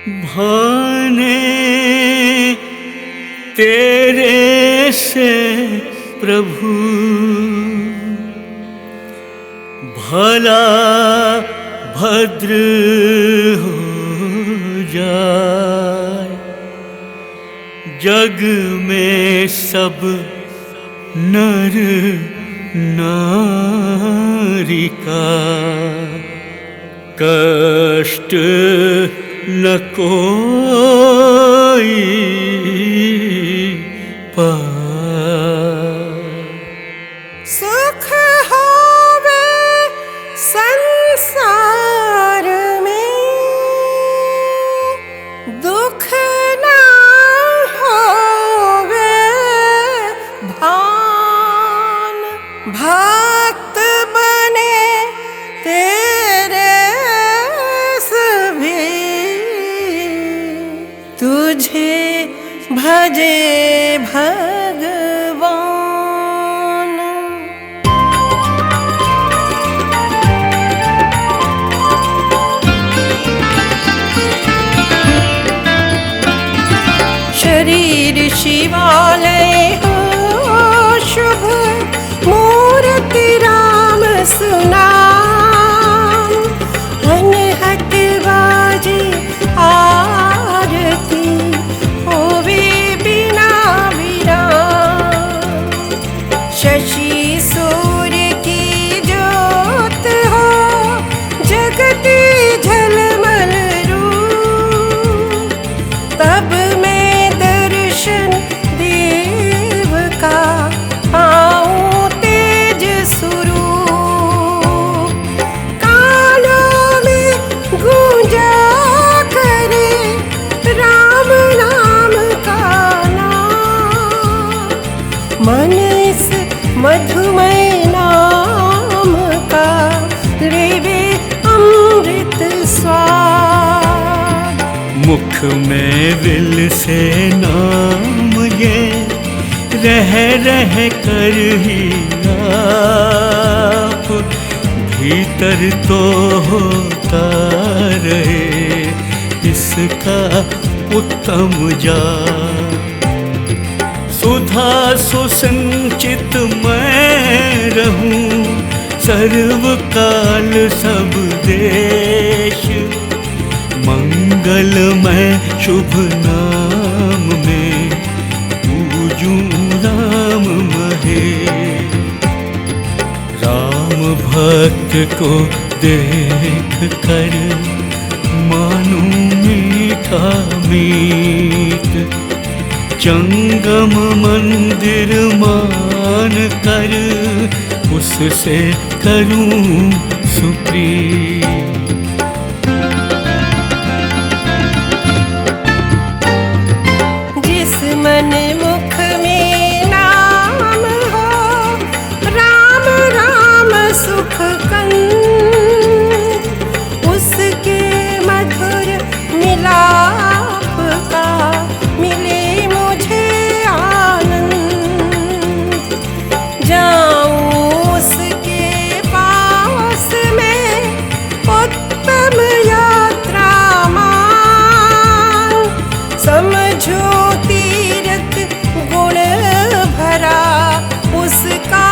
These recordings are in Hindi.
भाने तेरे से प्रभु भला भद्र हो जाए, जग में सब नर नारी का कष्ट न कोई पाए। सुख होवे संसार में, दुख ना होवे भान। भक्त बने तेरे सभी, तुझे भजे भगवान। शरीर शिवालय हो शुभ, मूर्ति राम सुनाम। अनहट बाजे आरती, होवे बिना विराम। शशि सूर्य की ज्योत हो, जगती झलमल रूप। तब मैं दर्शन देव का पाऊं तेज स्वरूप। कानों में गूंजा करे राम नाम का नाम। मन इस मधुमय नाम का लेवे अमृत स्वाद। मुख में विल से नाम ये रह रह कर ही आप, भीतर तो होता रहे इसका उत्तम जाप। सुधा सुसंचित मैं रहूं, सर्वकाल सब देश। मंगलमय शुभ नाम में पूजूं राम महेश। राम भक्त को देख कर मानूं मीठा मीत। जंगम मंदिर मान कर उससे करूं सुप्रीत। जिस मन मुख में नाम हो, राम राम सुख कंद। उसके मधुर मिलाप का मिले मुझे आनंद। जाऊं उसके पास में उत्तम यात्रा मान। समझो तीर्थ गुण भरा उसका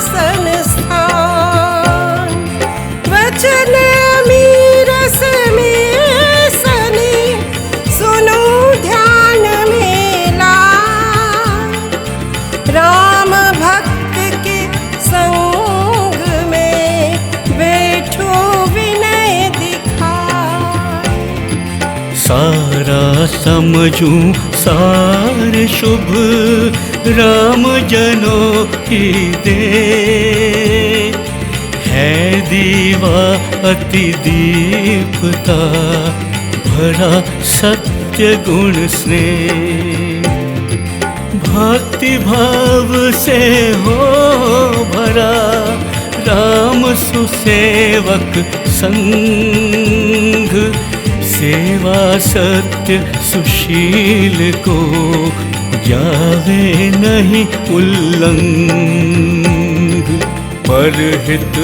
संस्थान। वचन मीरस में सनी, सुनो ध्यान में लान। राम भक्त के संग में बैठो विनय दिखाए। सारा समझूं सार शुभ, राम जनों की दे। है दीवा अति दीपता, भरा सत्य गुण स्नेह। भक्ति भाव से हो भरा, राम सुसेवक संग। सेवा सत्य सुशील को, जावे नहीं उल्लंघ। परहित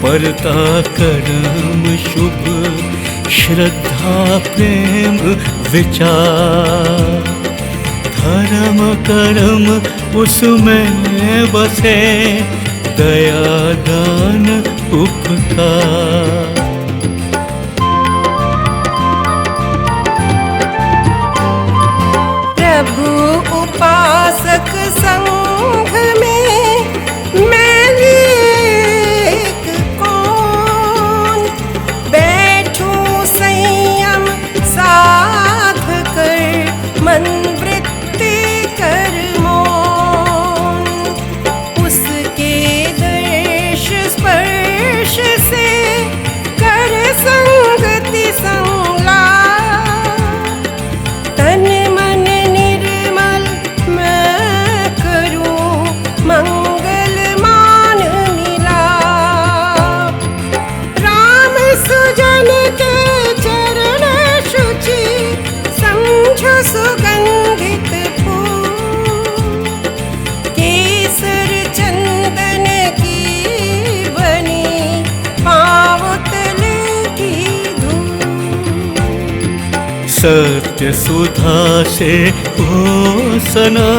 परता करम शुभ, श्रद्धा प्रेम विचार, धर्म कर्म उसमें बसे, दया दान उपकार। प्रभु उपासक संघ में मैं एक कौन, बैठूं संयम साध कर मन वृत्ति कर मौन। उसके दर्श स्पर्श से कर संगति संलाप, तन मन निर्मल मैं करूं मंगल मान मिलाप। राम सुजन के चरण शुचि समझो सुगंधित फूल, केसर चंदन की बनी पाँव तले की धूल। सत्य सुधा से हो सना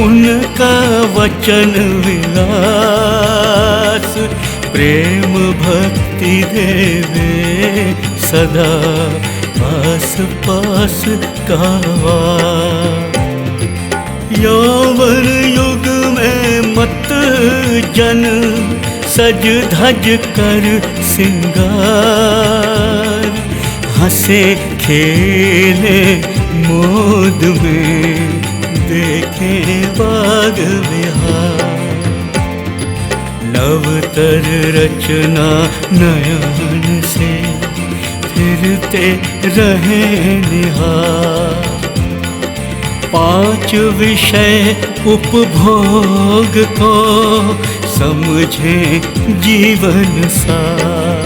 उनका वचन विलास, प्रेम भक्ति देवे सदा पास पास का वास। यौवन युग में मत जन सज धज कर सिंगार, हंसे खेले मोद में देखे बाग विहार। नवतर रचना नयन से फिरते रहे निहार, पांच विषय उपभोग को समझे जीवन सार।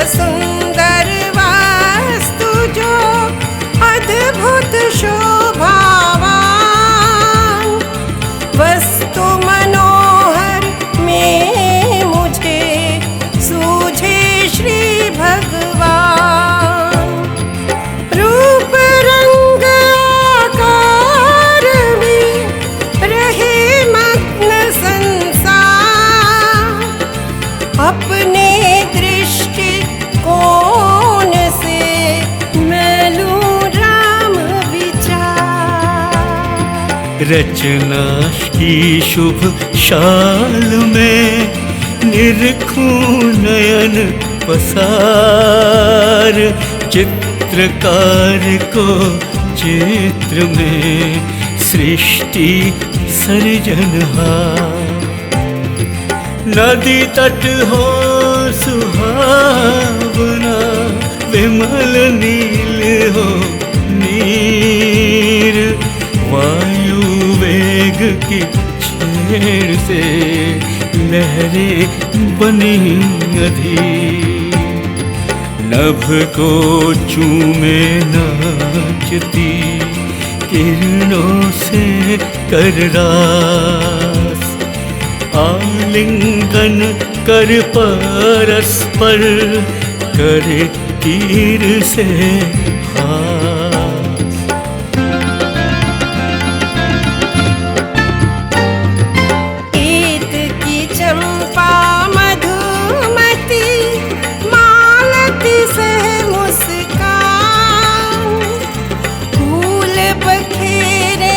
सुंदर वास्तु जो अद्भुत शोभावान, वस्तु मनोहर में मुझे सूझे श्री भगवान। रूप रंग आकार में रहे मग्न संसार, अपने दृष्टि कौन से मैं लूं राम विचार। रचना की शुभ शाल में निरखूं नयन पसार, चित्रकार को चित्र में सृष्टि सर्जनहार। नदी तट हो सुहावना, विमल नील हो नीर, वायु वेग की छेड़ से लहरें बनी अधीर। नभ को चूमे नाचती किरणों से कर रास, आलिंगन कर परस्पर करे तीर से हास। ईद की चंपा मधुमती मालती से मुस्कान, फूल बखेरे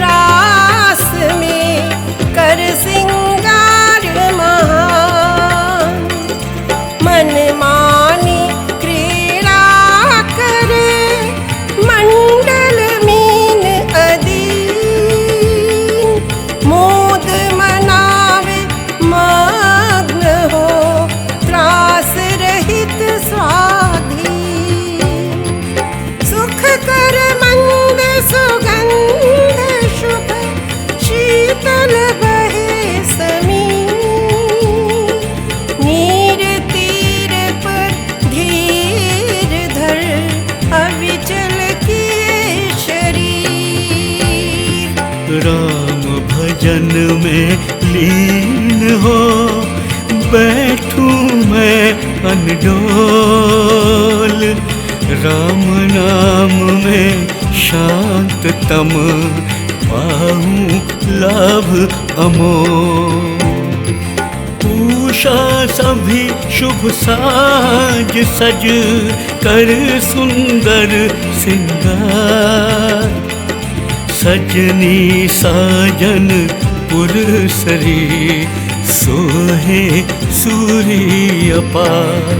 रास में कर सिंगार महान। मन मानी क्रीड़ा करे भजन में लीन हो, बैठूं मैं अनडोल, राम नाम में शांततम, पाऊं लाभ अमोल। उषा सभी शुभ साज सज कर सुंदर सिंगार, सजनी साजन पुरसरी, सोहे सूर्य पार।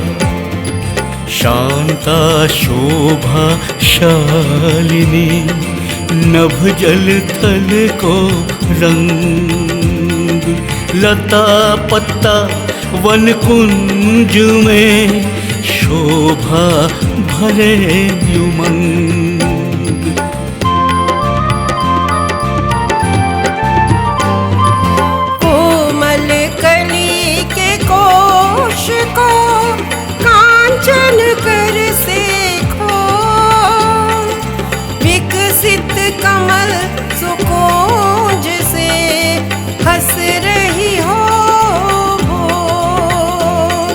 शांता शोभा शालिनी, नभ जल थल को रंग, लता पत्ता वन कुंज में, शोभा भरे उमंग। कोमल कली के कोश को कांचन कर सेखो, विकसित कमल सुकोज से हंस रही हो भोर।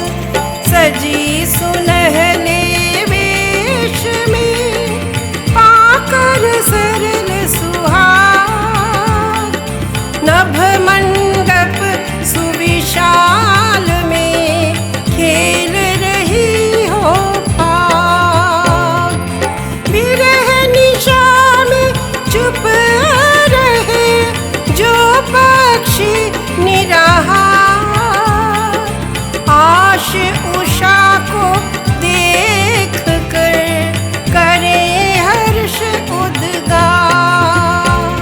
सजी सुनहले वेश में पाकर सरल सुहाग, नभ मंडप सुविशाल में खेल रही हो भाग। विरह निशा में चुप रहे जो पक्षी निराहार, आश उषा को देख कर करे हर्ष उद्गार।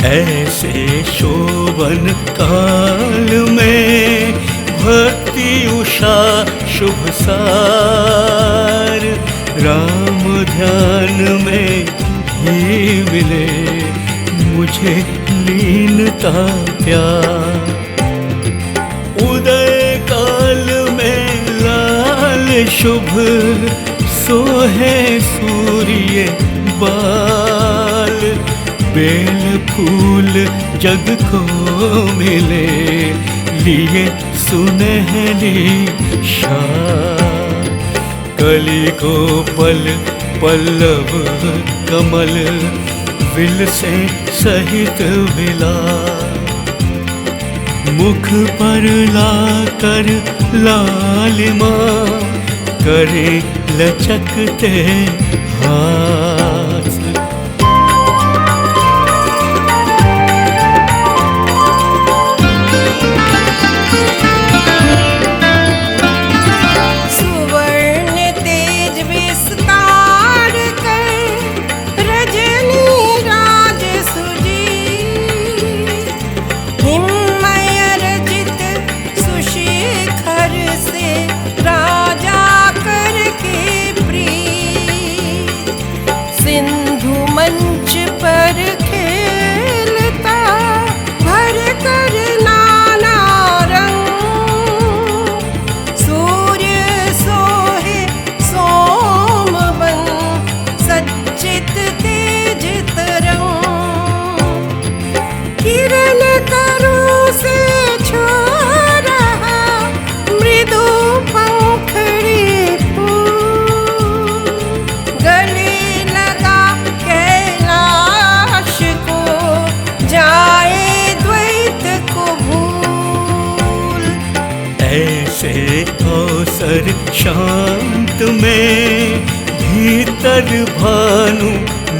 ऐसे शोभन काल में भक्ति उषा शुभ सार, राम ध्यान में ही मिले मुझे लीनता प्यार। उदय काल में लाल शुभ, सोहे सूर्य बाल, बेल फूल जग को मिले, लिए सुनहली शाल। कली को पल पल्लव कमल, विल से सहित मिला, मुख पर लाकर लालिमा, करे लचकते हाथ। सुवर्ण तेज विस्तार कर रजनी राज सुजी, हिममय रजित सुशिखर से राजा करके प्रीत। सिंधु मंच पर खेलता भर कर नाना रंग, सूर्य सोहे सोमवन सच्चित तेज तरंग। किरण करों से छो रहा मृदु पंखड़ी फूल, गले लगा कैलाश को जाए द्वैत को भूल। ऐसे अवसर शांत में भीतर भानु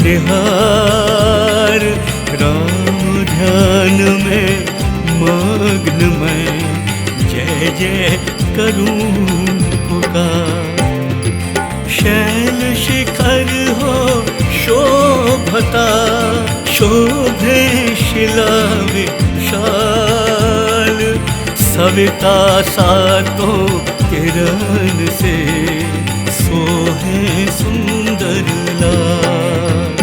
निहार, राम ध्यान में मग्न मैं जय जय करूं पुकार। शैल शिखर हो शोभता, शोभे शिला विशाल, सविता सातों किरण से सोहे सुंदर लाल।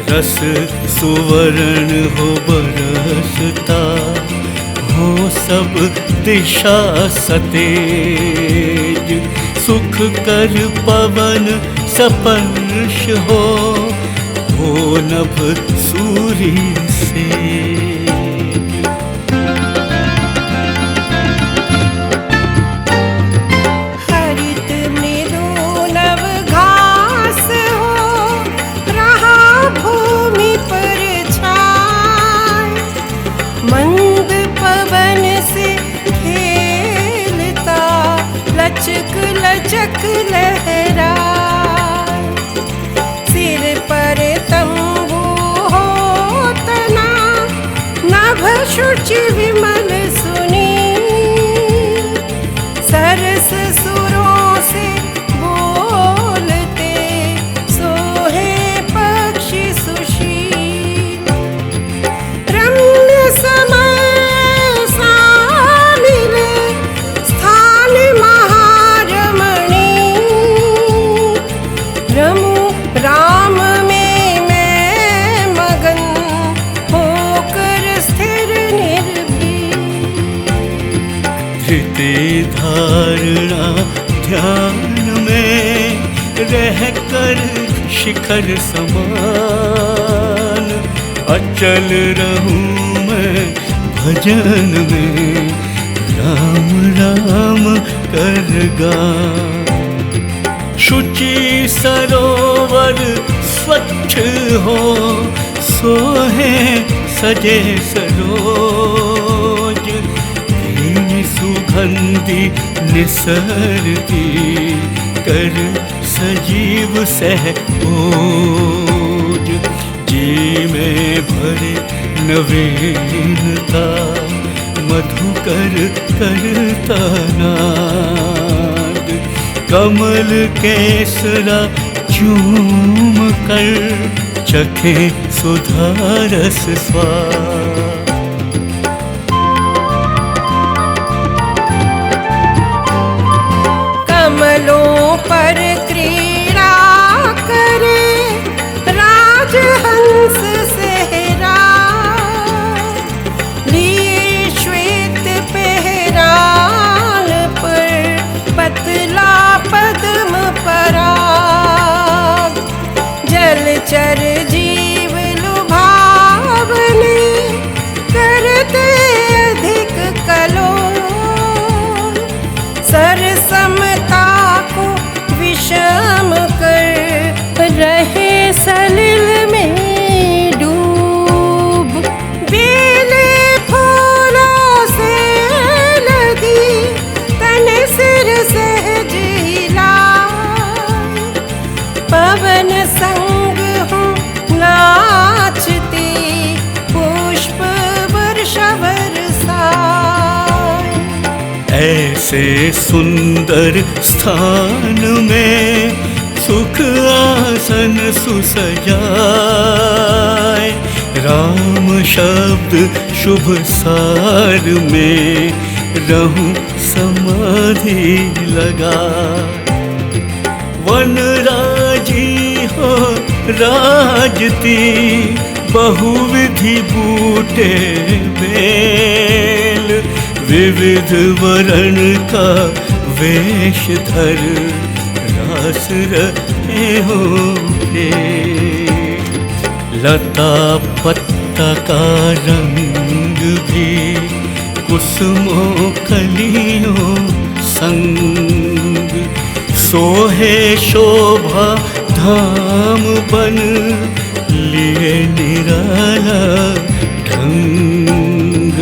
रस सुवर्ण हो बरसता, हो सब दिशा सतेज, सुख कर पवन स्पर्श हो नभ सूरी से। लचक लहरा, सिर पर तंबू हो तना, नभ शुचि विमल सुनी, सरस सुरों से बोलते सोहे पक्षी सुशील। रम्य समय सा मिले स्थान महारमणी, रमू राम में मैं मगन होकर स्थिर निर्भीक। धृति धारणा ध्यान में रहकर शिखर समान, अचल रहूं मैं भजन में राम राम कर गान। शुचि सरोवर स्वच्छ हो सोहे सजे सरोज, भीनी सुगंधि निसरती कर सजीव सहओज। जी में भरे नवीनता मधुकर करता नाद, कमल केसरा चूम कर चखे सुधारस स्वाद। कमलों पर क्रीड़ा करे राजहंस सेहरा, लिए श्वेत पहरान पर पतला पद्म पराग, जलचर जीव लुभावने करते अधिक कलोल, सरसमता को विषम कर रहे सलिल में डूब। बेले फूलों से लदी तन सिर सहज हिलाए, पवन संग हूँ नाचती पुष्प वर्षा बरसाए। ऐसे सुंदर स्थान में सुख आसन सुसजाए, राम शब्द शुभ सार में रहूं समाधि लगाए। वन राजी हो राजती बहुविधि बूटे बेल, विविध वर्ण का वेश धर रास रहे होंगे। लता पत्ता का रंग भी कुसुमों कलियों संग, सोहे शोभा धाम बन लिए निराला ढंग।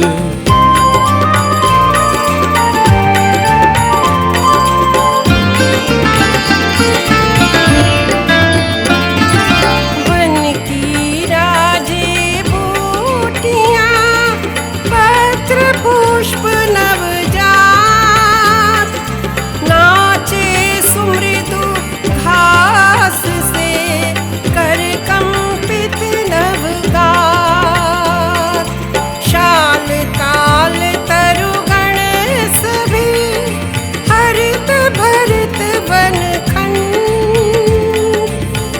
पुष्प नवजात नाचे सुमृदु घास से, कर कंपित नवगात। शाल ताल तरुगण सभी हरित भरित वनखंड,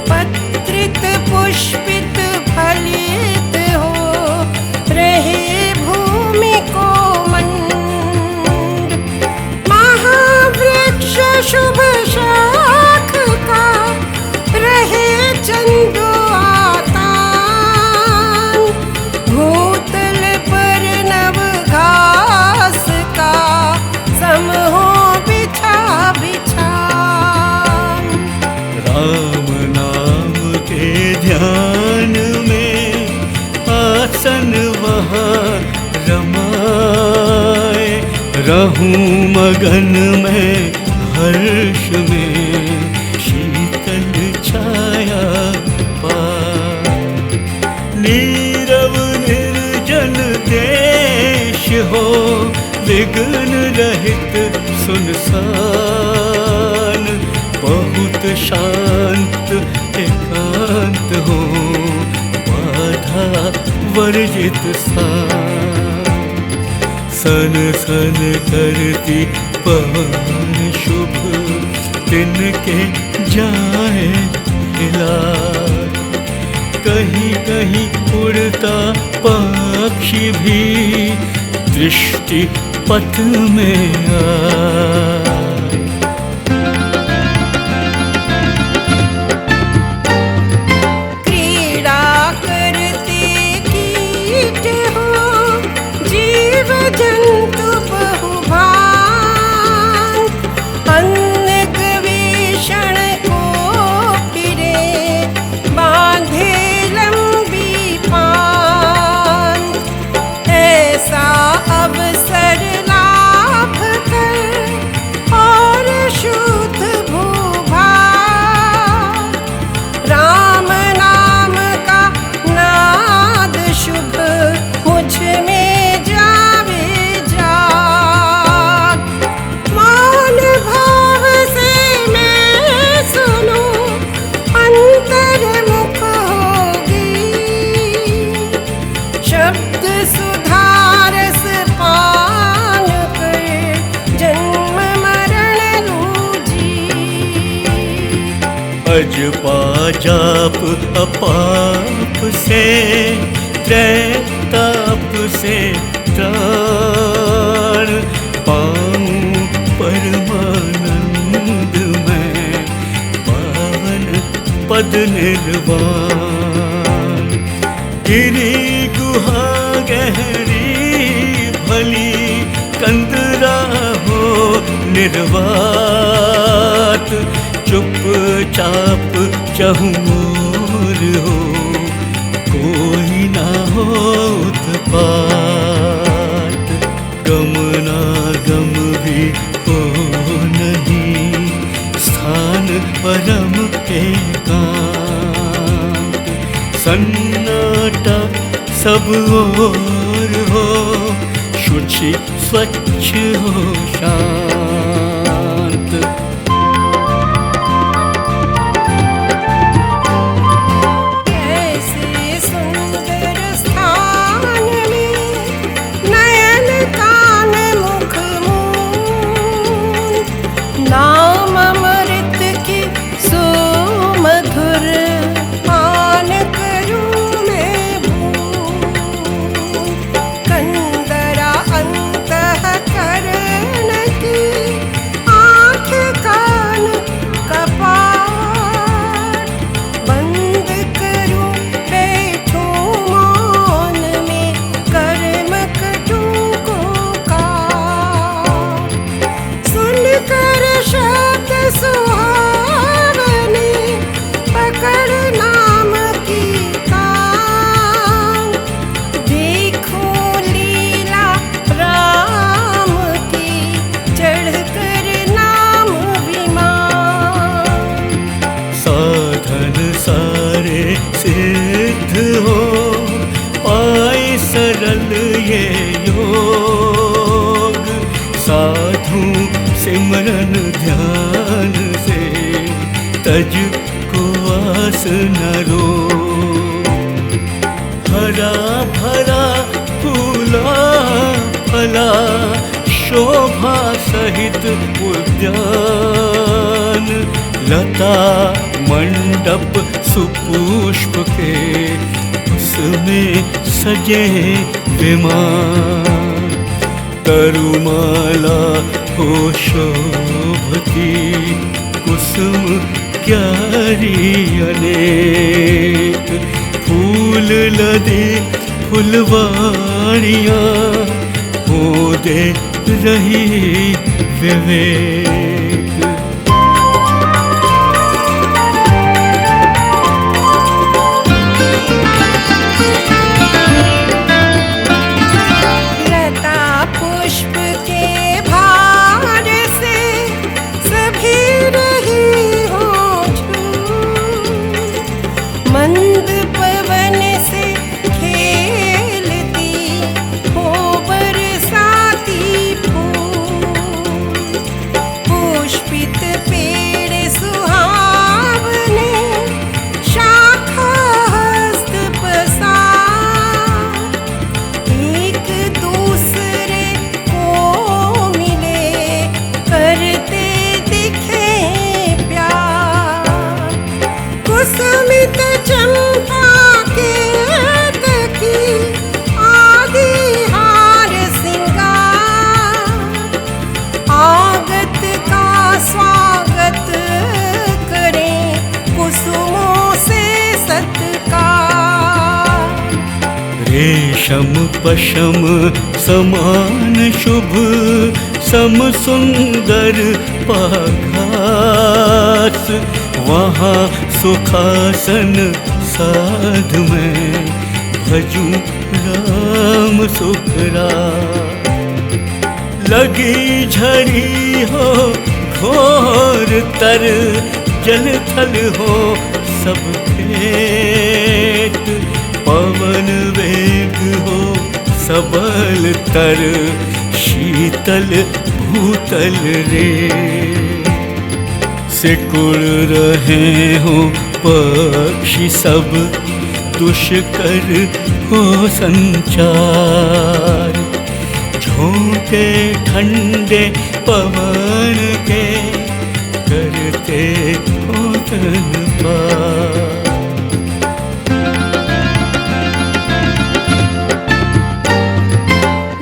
पत्रित पुष्पित फलित हो रहे भूमि को मंड। महावृक्ष शुभ शाख का रहे चंदो आतान, भूतल पर नव घास का समहो बिछा बिछान। राम नाम के ध्यान में आसन वहाँ रमाए, रहूं मगन में हर्ष में शीतल छाया पाए। नीरव निर्जन देश हो, विघ्न रहित सुनसान, बहुत शांत एकांत हो, बाधा वर्जित स्थान। सन सन करती पवन शुभ, तिनके जाए हिला। कहीं कहीं उड़ता पक्षी भी, दृष्टि पथ में आए। क्रीड़ा करते कीट हो, जीव जंतु बहुभान। अन्न गवेषण को फिरे, बांधे लंबी पान। ऐसा अवसर लाभ कर, और शुद्ध भूभाग। राम नाम का नाद शुभ, मुझ में जावे जाग। मौन भाव से मैं सुनूं, अंतर्मुख होगी। शब्द सुधारस पान कर, जन्म मरण लूझी। अजपा जाप अपाप से, त्रैताप से त्राण पाऊं परमानंद में, पावन पद निर्वाण। गिरी गुहा गहरी भली, कंदरा हो निर्वात। चुपचाप चहुओर हो, कोई ना हो उत्पात। गमनागम भी हो नहीं, स्थान परम एकांत। सन्नाटा सब ओर हो, शुचि स्वच्छ हो शांत। ऐसे सुंदर स्थान में, नयन कान मुख मूंद। नाम अमृत की सुमधुर, पान करूं मैं बूंद। कंदरा अंतःकरण की, आँख कान कपाट। बंद करूं बैठूं मौन में, कर्म कटूं को काट। सुनकर शब्द सुहावने, पकड़ नाम की कान। देखूं लीला राम की, चढ़कर नाम विमान। साधन सारे सिद्ध हो, पाए सरल ये योग। साधु सिमरन ध्यान से, तज को आस न रोग। हरा भरा फूला फला, शोभा सहित उद्यान। लता मंडप सुपुष्प के, उसमें सजे विमान। तरुमाला हो शोभती, कुसुम क्यारी अनेक। फूल लदे फुलवाड़ियाँ, हो दे रही विवेक। लता पुष्प के भार से, सब शम पशम समान शुभ सम सुंदर पाघास, वहाँ सुखासन साध में भजूं राम सुखराज। लगी झड़ी हो घोर तर, जल थल हो सब खेत, पवन वेग हो सबल तर, शीतल भूतल रे। सिकुड़ रहे हो पक्षी सब, दुष्कर हो संचार, झोंके ठंडे पवन के करते हो तन पार।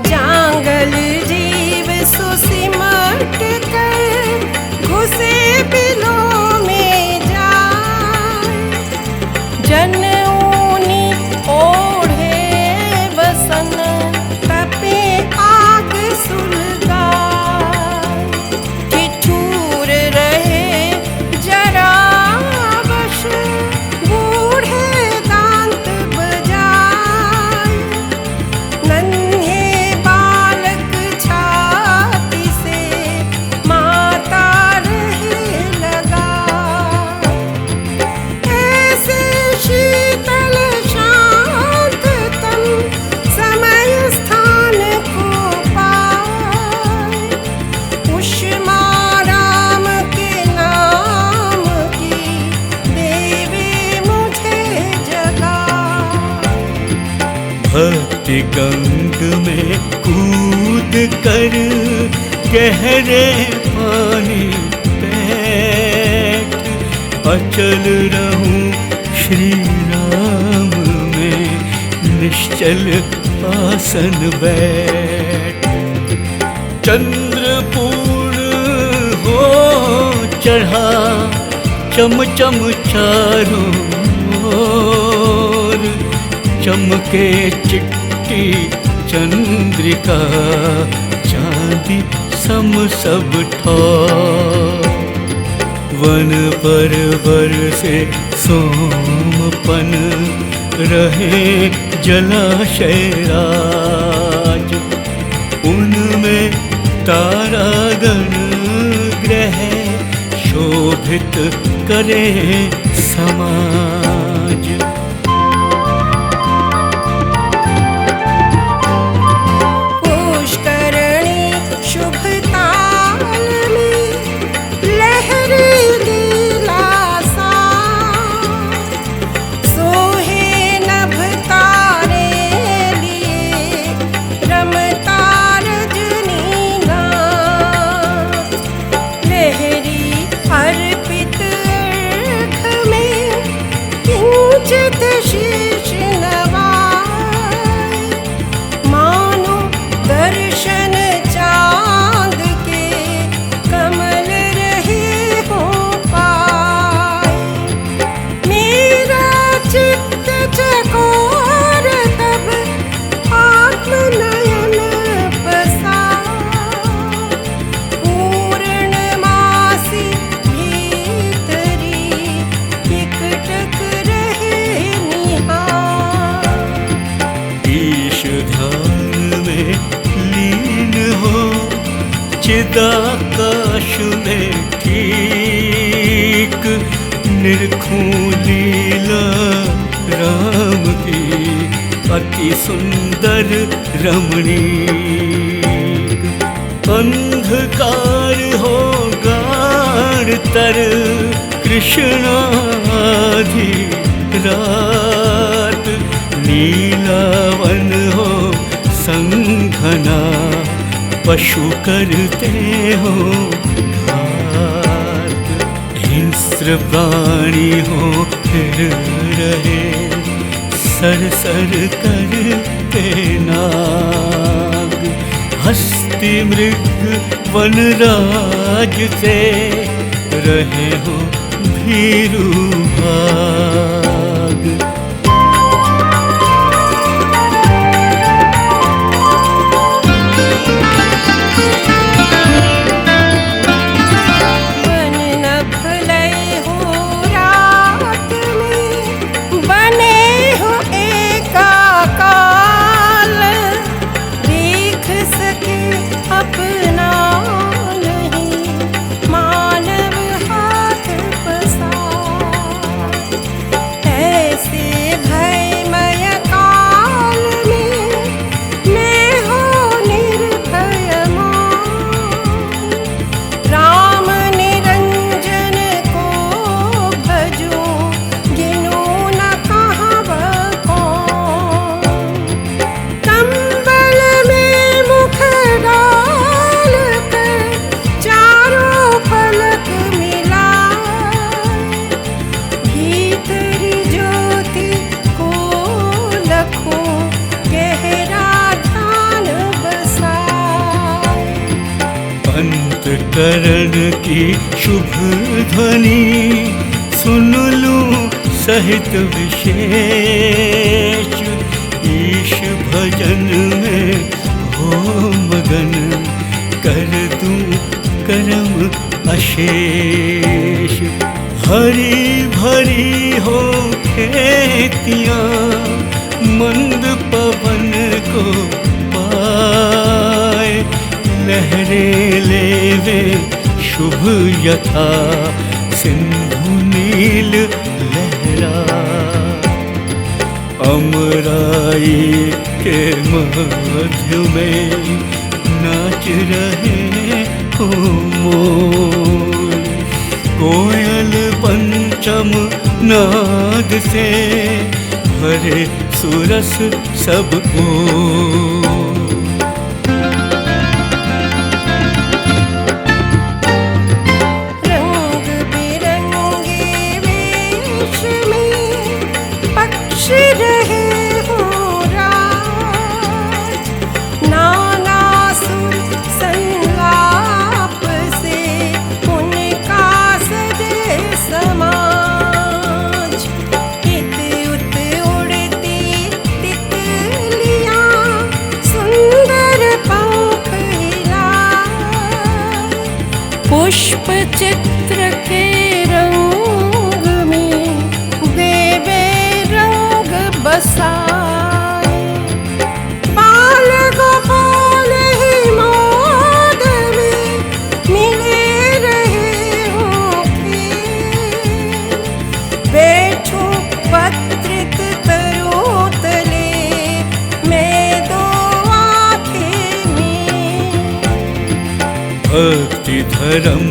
जांगल जीव सुसिमट कर घुसे बिलों में जाए, जन ऊनी ओढ़े बसन तपे आग सुलगाए। ठिठुर रहे जरा बश बूढ़े दांत बजाए, नन्हे बालक छाती से माता रहे लगा। ऐसे शीतल शांत तन समय स्थान को पाए, उष्मा राम के नाम की देवी मुझे जगा। भक्ति गंग में कूद कर गहरे पानी बैठ, अचल रहूं श्री राम में निश्चल आसन बैठ। चंद्रपूर्ण हो चढ़ा चम चम चारों ओर, चमके चिट्टी चंद्रिका चांदी सम सब ठौर। वन परवर से सोमपन रहे जलाशय राज, उनमें तारागण ग्रह शोभित करे समाज। पुष्करणी शुभ ताल में लहरी लीला सा, सोहे नभ तारे लिए रमता रजनीनाथ। लहरी अर्पित अर्घ में किंचित शीश नवाए, मानो दर्शन चांद के कमल रहे हो पाए। मेरा चित्त चकोर तब आत्म नयन बसा, पूर्णमासी भीतरी एकटक रहे निहार। ईश ध्यान में लीन हो चिदाकाश में ठीक, निरखूं लीला राम की अति सुंदर रमणीक। अंधकार हो गाढ़ तर कृष्णाधि रात, नीलावन हो संघना पशु करते हो घात। हिंस्र प्राणी हो फिर रहे सर सर करते नाग, हस्ती मृग वनराज से रहे हो भीरू भाग। चरण की शुभ ध्वनि सुन लूं सहित विशेष। ईश भजन में हो मगन कर दूं करम अशेष। हरी भरी हो खेतियाँ मंद पवन को पाए। लहरें लेवे शुभ यथा सिंधु नील लहरा। अमराई के मध्य में नाच रहे हो मोर। कोयल पंचम नाद से भरे सुरस सब ओर। रंग बिरंगे वेश में पक्षी रहे हो राज। नाना सुर संलाप से उनका सजे समाज। इत उत उड़ती तितलियां सुंदर पंख हिलाए। पुष्प चित्र के रंग में देवे रंग बसाए। बाल गोपाल ही मोद में मिले रहे हो खेल। बैठो पत्रित तरुतले मैं दो आँखें में। भक्ति धर्म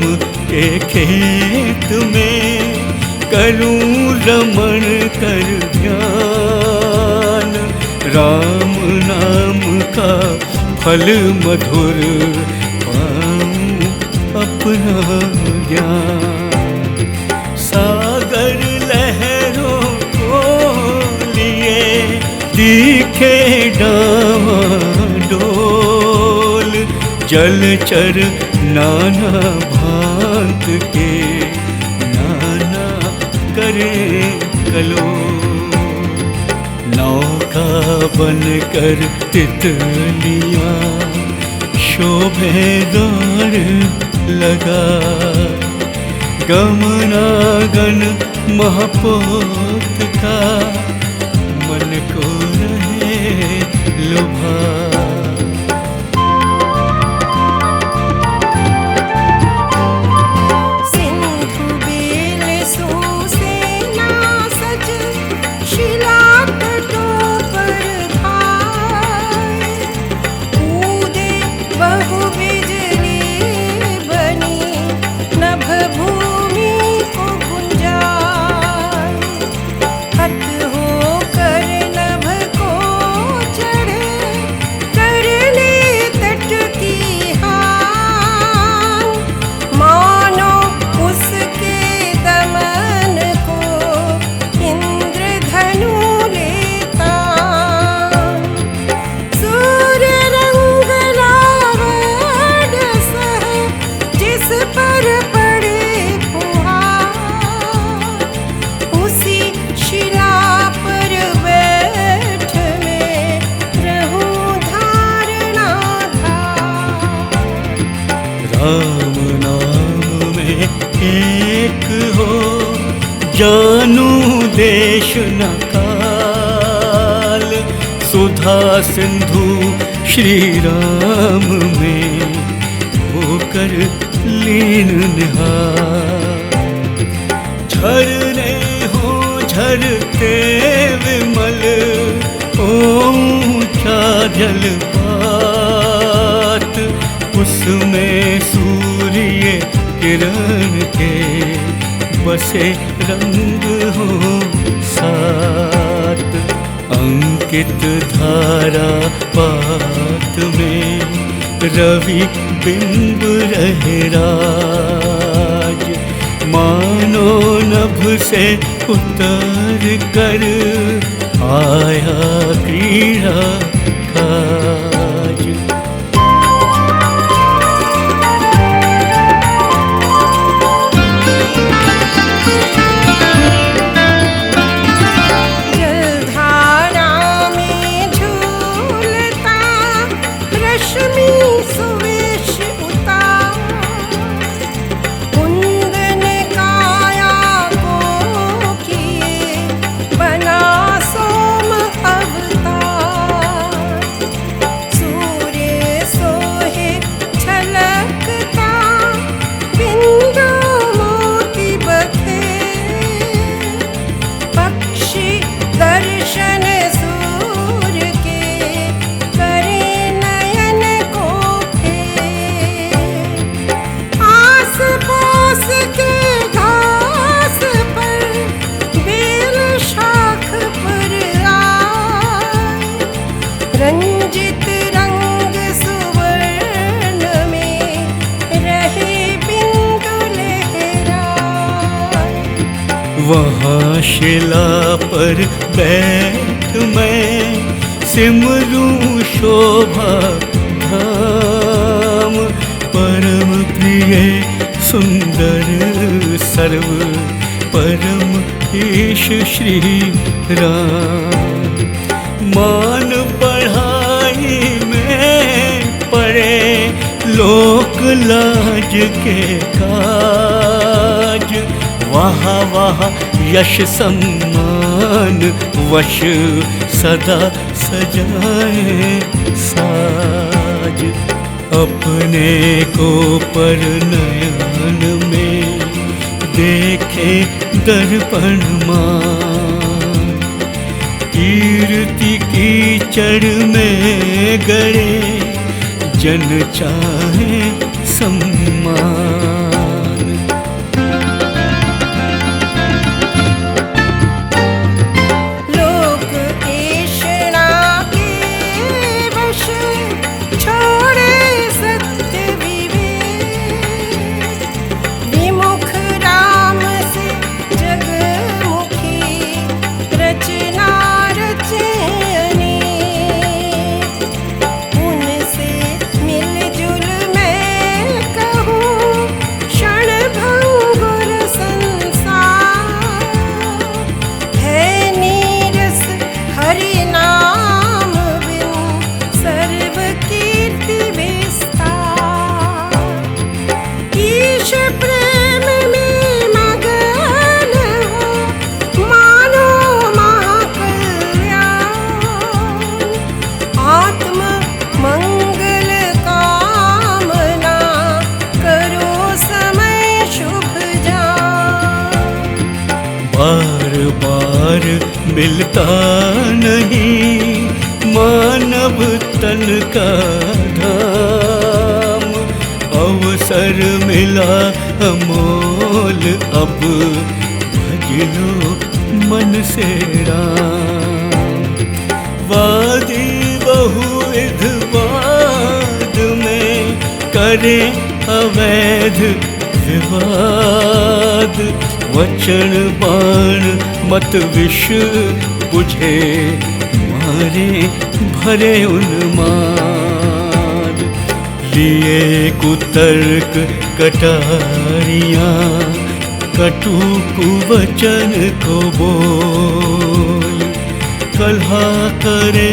के खेत में करूं रमण कर ध्यान। राम नाम का फल मधुर पाऊं अपना ज्ञान। सागर लहरों को लिए दिखे डामाडोल। जलचर नाना भांत के नाना करे कलो। नौका बनकर तितलियां शोभे द्वार लगा। गमनागन महापोत का मन को रहे लुभा। सिंधु बेल सुसेना सज शिला तटों पर धाए। कूदे बहु बिजली बनी नभ भूमि को गुंजाए। हत होकर नभ को चढ़े कर ले तट की हान। मानो उसके दमन को इंद्रधनु लेता। सूर्य रंग लावड सह जिस पर पड़े फुहार। उसी शिला पर बैठ मैं रहूं धारणा धार। राम नाम में एक हो जानू देश न काल। सुधा सिंधु श्री राम में होकर लीन निहार। झरने हो झरते विमल ऊंचा जलपात। उसमें सूर्य किरण के बसे रंग हो सात। अंकित धारा पात में रवि बिंब रहे राज। मानो नभ से उतर कर आया क्रीड़ा काज। वहाँ शिला पर बैठ मैं सिमरूं शोभा धाम। परम प्रिय सुंदर सर्व परम ईश श्री राम। मान पढ़ाई में पड़े लोक लाज के काज। वाह वाह यश सम्मान वश सदा सजाए साज। अपने को पर नयन में देखे दर्पण मान। कीर्ति कीचड़ में गड़े जन चाहे सम्मान। लोक ऐषणा के वश छोड़े सत्य विवेक। विमुख राम से जगमुखी रचना रचे अनेक। उनसे मिलजुल मैं कहूँ क्षणभंगुर संसार। है नीरस हरि नाम बिन सर्व कीर्ति विस्तार। ईश प्रेम में मगन हो मानो महाकल्याण। आत्म मंगल कामना करो समय शुभ जान। बार बार मिलता नहीं मानव तन का धाम। अवसर मिला अमोल अब भज लो मन से राम। वादी बहुविध वाद में करे अवैध विवाद। वचन बाण मत विष बुझे मारे भरे उन्माद। लिए कुतर्क कटारियाँ कटु कुवचन को बोल। कलहा करे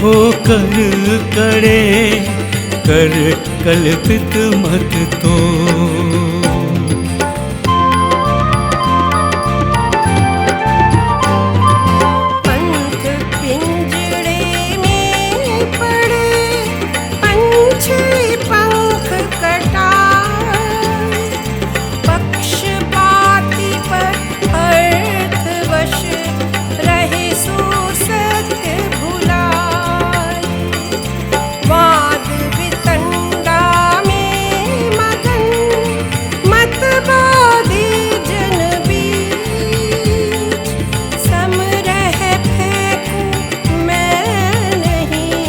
होकर करे कर कल्पित मत तो। पंख पिंजड़े में पड़े पंछी पंख कटाए। पक्षपाती पर अर्थवश रहे सुसत्य भुलाए। वाद वितंडा में मगन मतवादी जन बीच। समरह फेंकूं मैं नहीं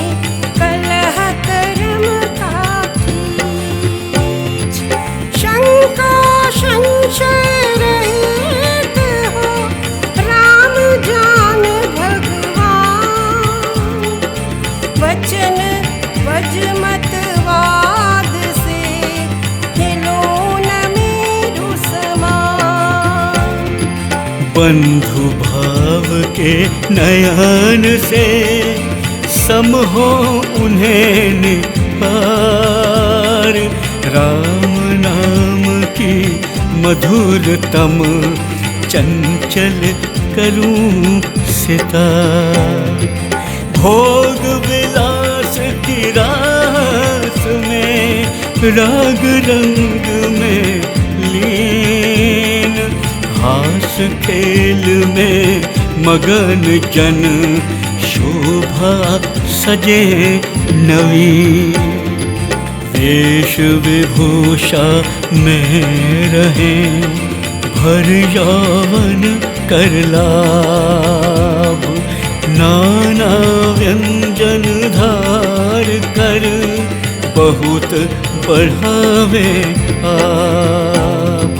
कलह कर्म का कीच। शंका संशय रहित हो राम जान भगवान। वचन वजमतवाद से हिलो न मेरु समान। बंधु भाव के नयन से सम हो उन्हें निहार। राम नाम की मधुरतम चंचल करूं सितार। भोग विलास की रास में राग रंग में लीन। हास खेल में मगन जन शोभा सजे नवीन। वेश विभूषा में रहे भर यौवन कर लाभ। नाना व्यंजन धार कर बहुत बढ़ावे आब।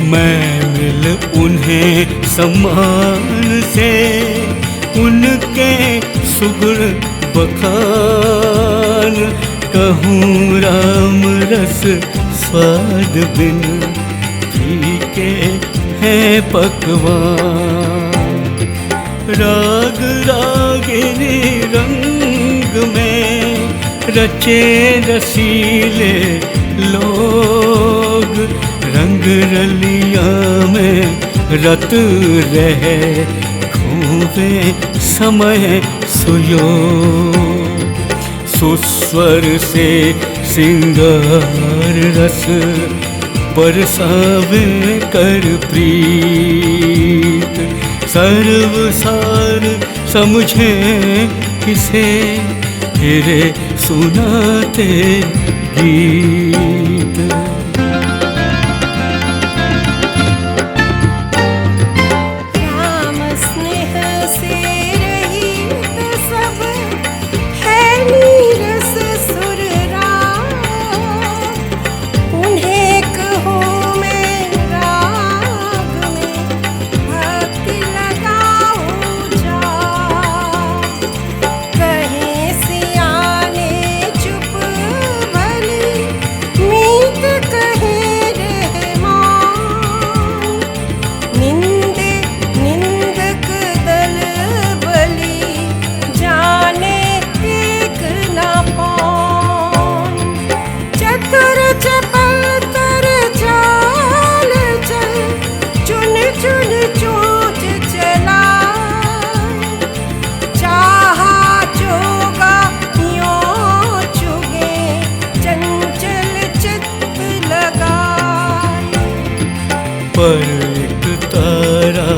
मैं मिल उन्हें सम्मान से, उनके सुगुण बखान, कहूँ राम रस स्वाद बिन फीके हैं पकवान। राग रागिनी रंग में रचे रसीले लोग, रंग रलिया में रत रहे खोवे समय सुयोग। सुस्वर से सिंगार रस बरसावे कर प्रीत, सर्वसार समझे किसे फिरे सुनाते गीत। राम स्नेह से रहित सब है नीरस सुर राग, उन्हें कहूँ मैं राग में भक्ति लगाऊं जा। कहीं सियाने चुप भली मीत कहे रहमान, निंदे निंदक दल बली जाने एक न पान। चतुर चपलतर चाल चल चुन चुन चोंच चला, चाहा चोगा यों चुगे चंचल चित्त लगाए। पर एक तारा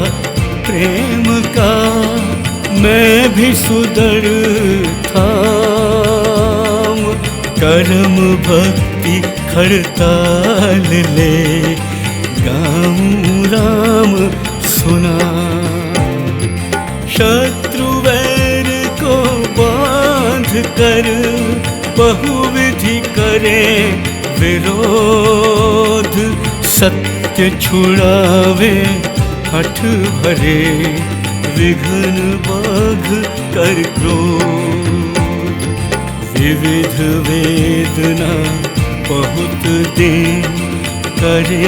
प्रेम का मैं भी सुदर थाम, कर्म भक्ति खड़ताल ले गाऊं राम सुना। शत्रु वैर को बांध कर बहुविधि करे विरोध, सत्य छुड़ावे हठ भरे विघ्न बाघ कर क्रोध। विविध वेदना बहुत दिन करे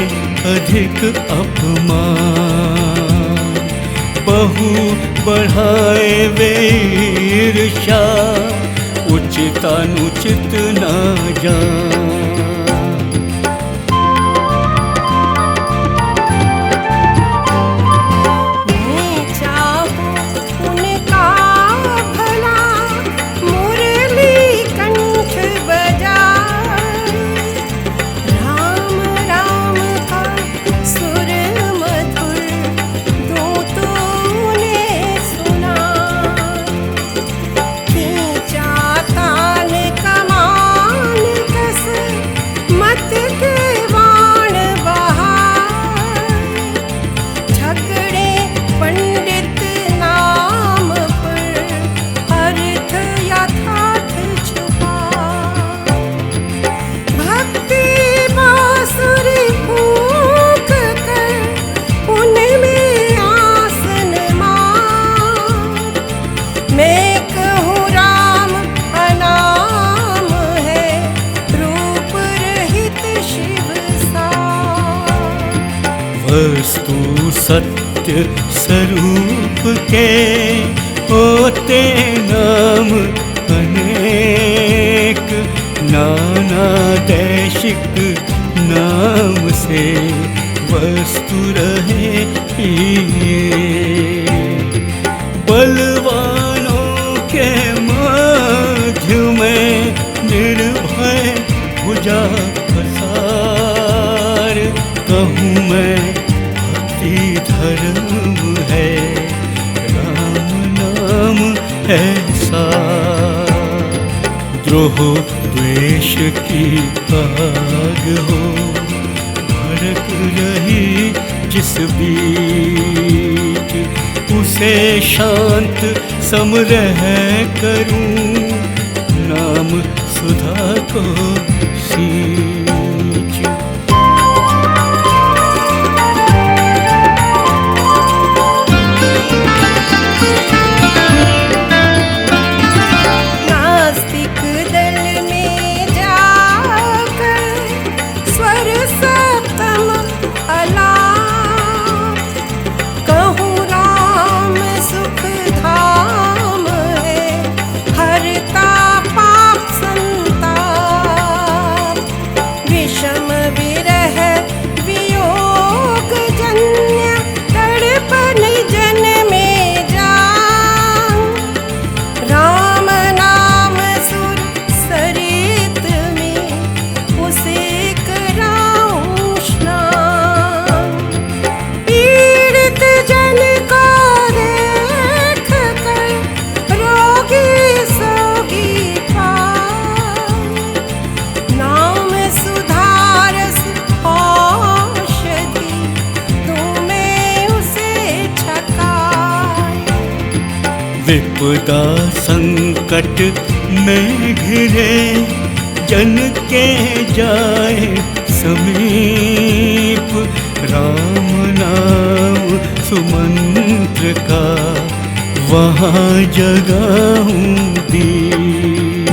अधिक अपमान, बहु बढ़ाए वे ईर्ष्या उचितानुचित ना जान। मैं चाहूं उनका भला मुरली कंठ बजाए, राम राम का सुर मधुर दूं तूने सुना। खींचा तान कमान कस मत के बाण बहाए, झगड़े पंडित नाम पर अर्थ यथार्थ छुपा। भक्ति बांसुरी फूंक कर उनमें आसन मार, मैं कहूँ राम अनाम है रूप रहित शिव सार। वस्तु सत्य स्वरूप के होते नाम अनेक, नाना दैशिक नाम से वस्तु रहे एक। बलवानों के मध्य में निर्भय भुजा पसार, कहूँ मैं भक्ति धर्म है राम नाम ऐसा। द्रोह द्वेष की आग हो भड़क रही जिस बीच, उसे शांत समरह करूं नाम सुधा को सींच। विपदा संकट में घिरे जन के जाए समीप, राम नाम सुमंत्र का वहाँ जगाऊं दीप।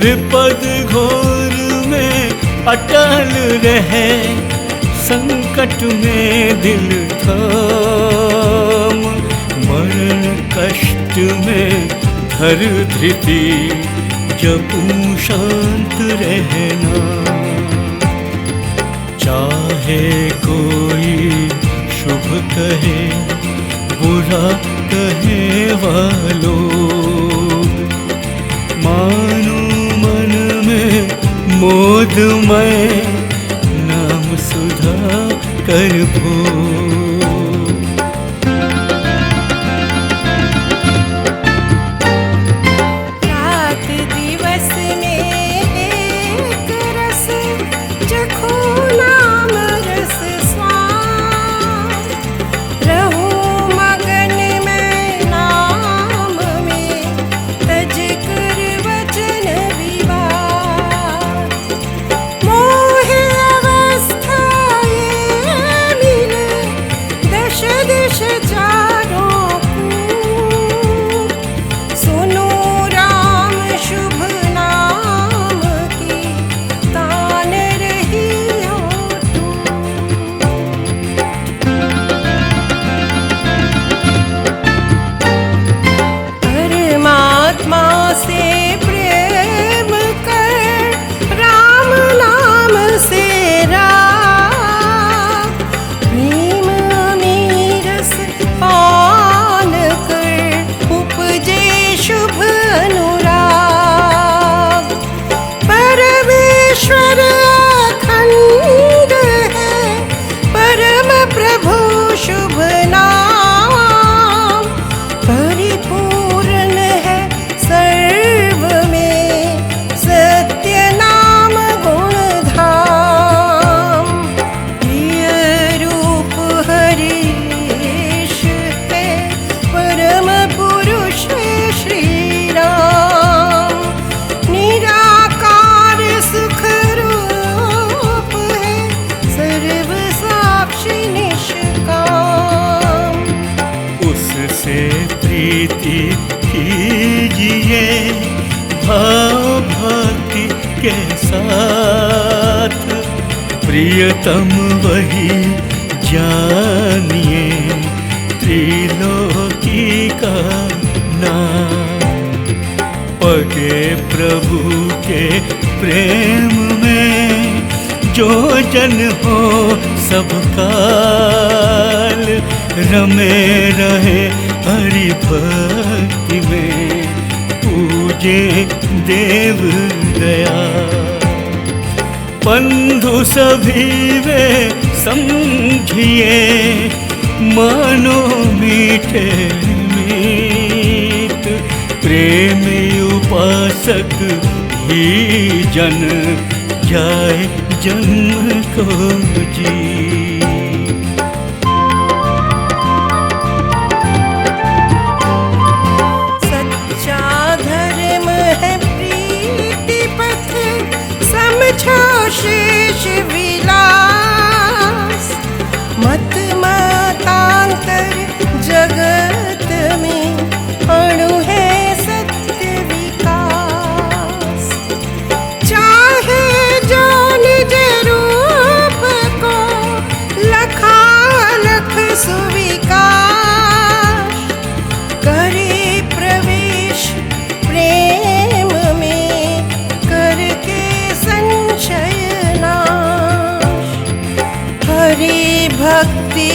विपद घोर में अटल रहे, संकट में दिल थाम, मरण कष्ट में धर धृति जपूं शांत रहना। चाहे कोई शुभ कहे बुरा कहे वालों, मानो मन में मोदमय नाम सुधा कर भो। भाव भक्ति के साथ, प्रियतम वही जानिए त्रिलोकी का नाम। पगे प्रभु के प्रेम में जो जन हो सब काल, रमे रहे हरि भक्ति में पूजे देव दया। बंधु सभी वे समझिए, मानो मीठे मीत, प्रेमी उपासक ही जन जाए जन्म को जी। शेष विलास, मत मतांतर जगत में अणु है सत्य विकास। चाहे जो निज रूप को लखालख सुविकास, करे प्रवेश प्रेम में करके हरि भक्ति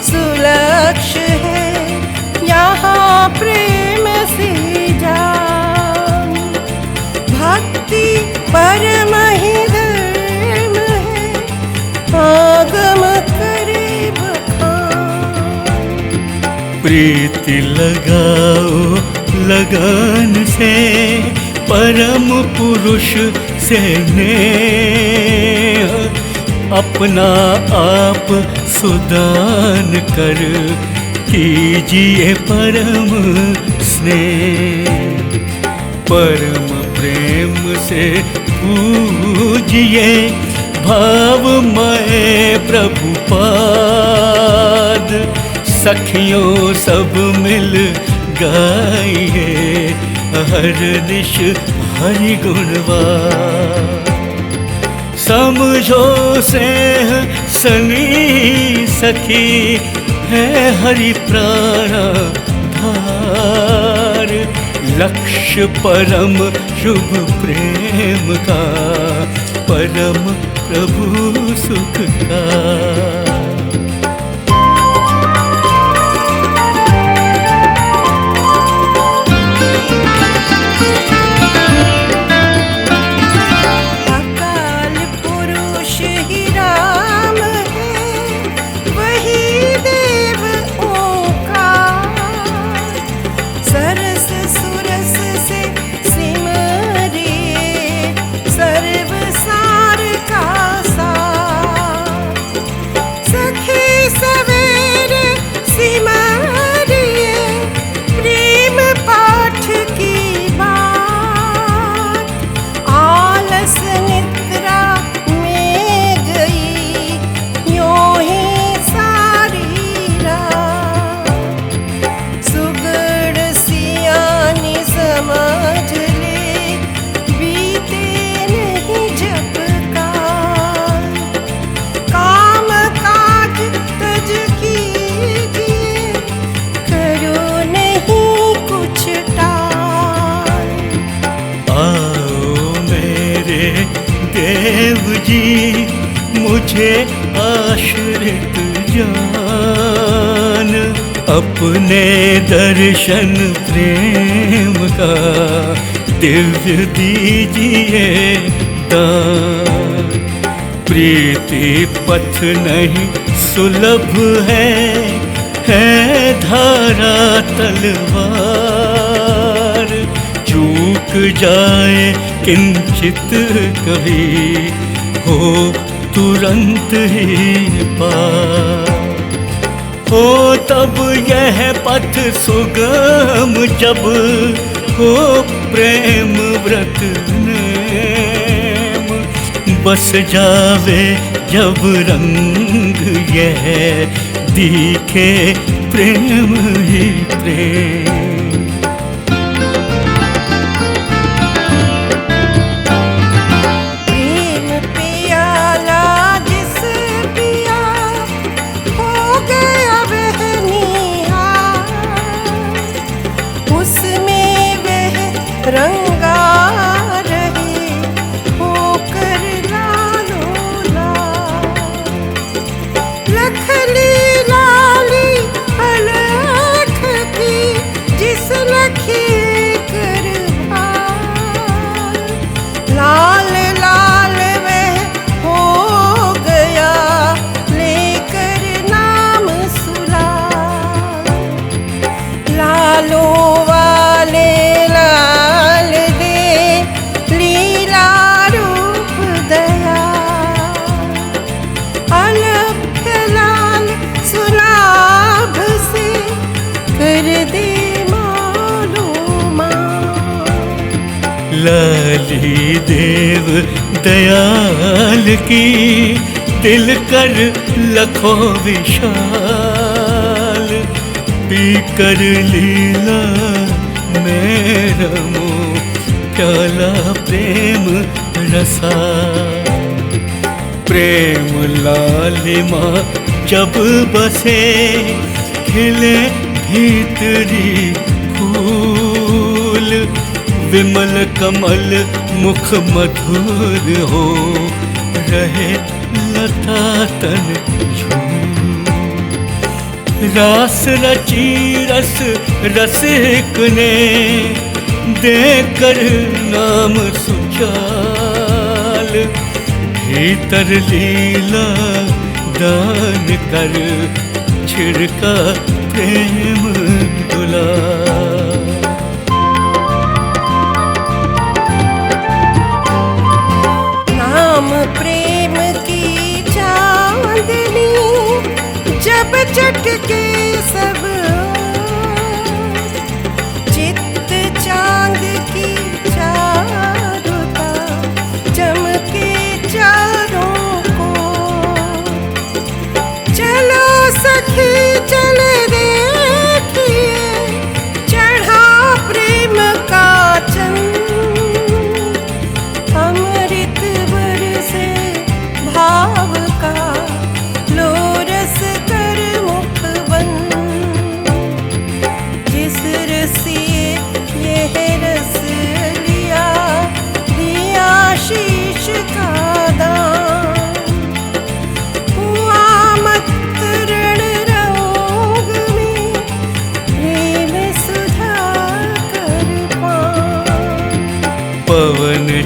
सुलक्ष्य है, यहाँ प्रेम से जान। भक्ति परम ही धर्म है, आगम करे बखान। प्रीति लगाओ लगन से, परम पुरुष से नेह, अपना आप सुदान कर कीजिए परम स्नेह, परम प्रेम से पूजिए भावमय प्रभुपाद। सखियों सब मिल गाइए अहर्निश हरि गुणवान। समझो स्नेह सनी सखी है हरि प्राणधार। लक्ष्य परम शुभ प्रेम का, परम प्रभु सुख का। देव जी मुझे आश्रित जान, अपने दर्शन प्रेम का दिव्य दीजिए दान। प्रीति पथ नहीं सुलभ है धारा तलवार। चूक जाए किंचित कभी हो तुरंत ही पार। हो तब यह पथ सुगम जब हो प्रेम व्रत नेम। बस जावे जब रंग यह दिखे प्रेम ही प्रेम। रंगा रहे होकर लालो लाल। लखली लाली अलख की जिस लखी कर लाल लाल वह हो गया लेकर नाम सुलाल। लालो वाले लाली देव दयाल की दिल कर लखो विशाल। पीकर लीला में रमो प्याला प्रेम रसा। प्रेम लालिमा जब बसे खिले भीतरी फूल। विमल कमल मुख मधुर हो रहे लता तन झूम। रास रची रस रसिक ने देकर नाम सुचाल। भीतर लीला दान कर छिड़का प्रेम गुलाल। प्रेम की चांदनी जब चटके सब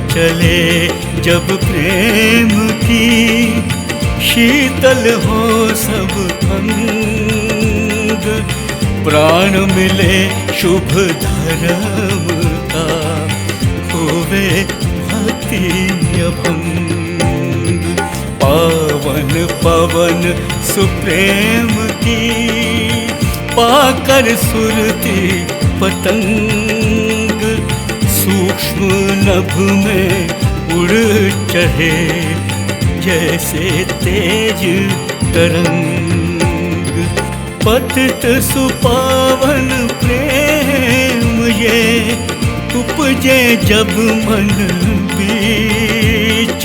चले जब प्रेम की, शीतल हो सब अंग, प्राण मिले शुभ धर्म का, होवे भक्ति अभंग। पावन पवन सुप्रेम की, पाकर सुरती पतंग, सूक्ष्म नभ में उड़ चढ़े जैसे तेज तरंग। पतित सुपावन प्रेम ये, उपजे जब मन बीच,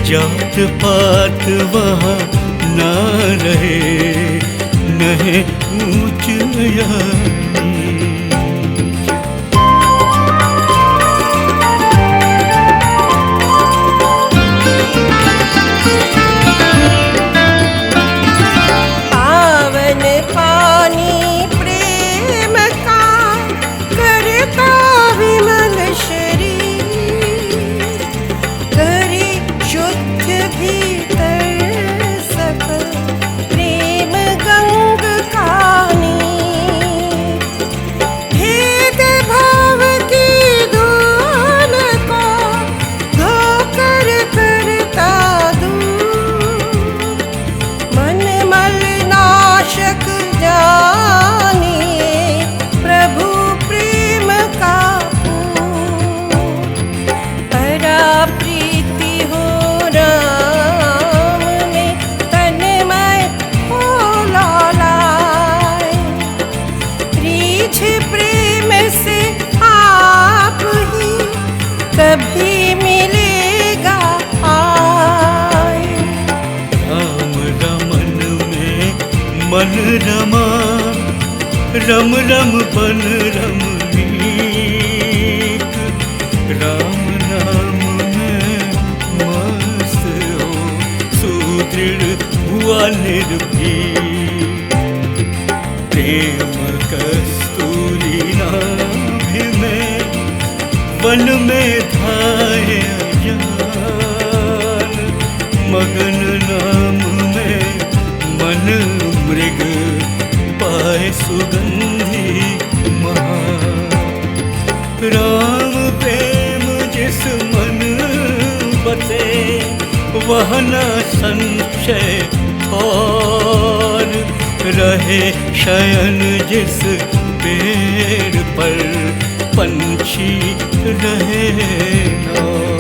जात पात वहाँ ना रहे, नहे ऊंच या नीच। पावन पानी प्रेम का, करता विमल शरीर, करे शुद्ध भीतर सकल प्रेम गंग का नीर। भेद भाव की धूल को धोकर करता दूर, मन मल नाशक जानिए प्रभु प्रेम का पूर। परा प्रीति हो राम में, तन्मय हो लालाए, रीछ प्रेम से आप ही कभी मिलेगा आए। राम रमन में मन रमा, रम रम बन रमणीक, राम नाम में मस्त हो, सुदृढ़ हुआ निर्भीक। प्रेम कस्तूरी नाभि में, वन में धाये अज्ञान, मगन नाम में मन मृग, पाए सुगंधि महान। राम प्रेम जिस मन बसे, वह न संशय और, रहे शयन जिस पेड़ पर, पंछी रहे नार।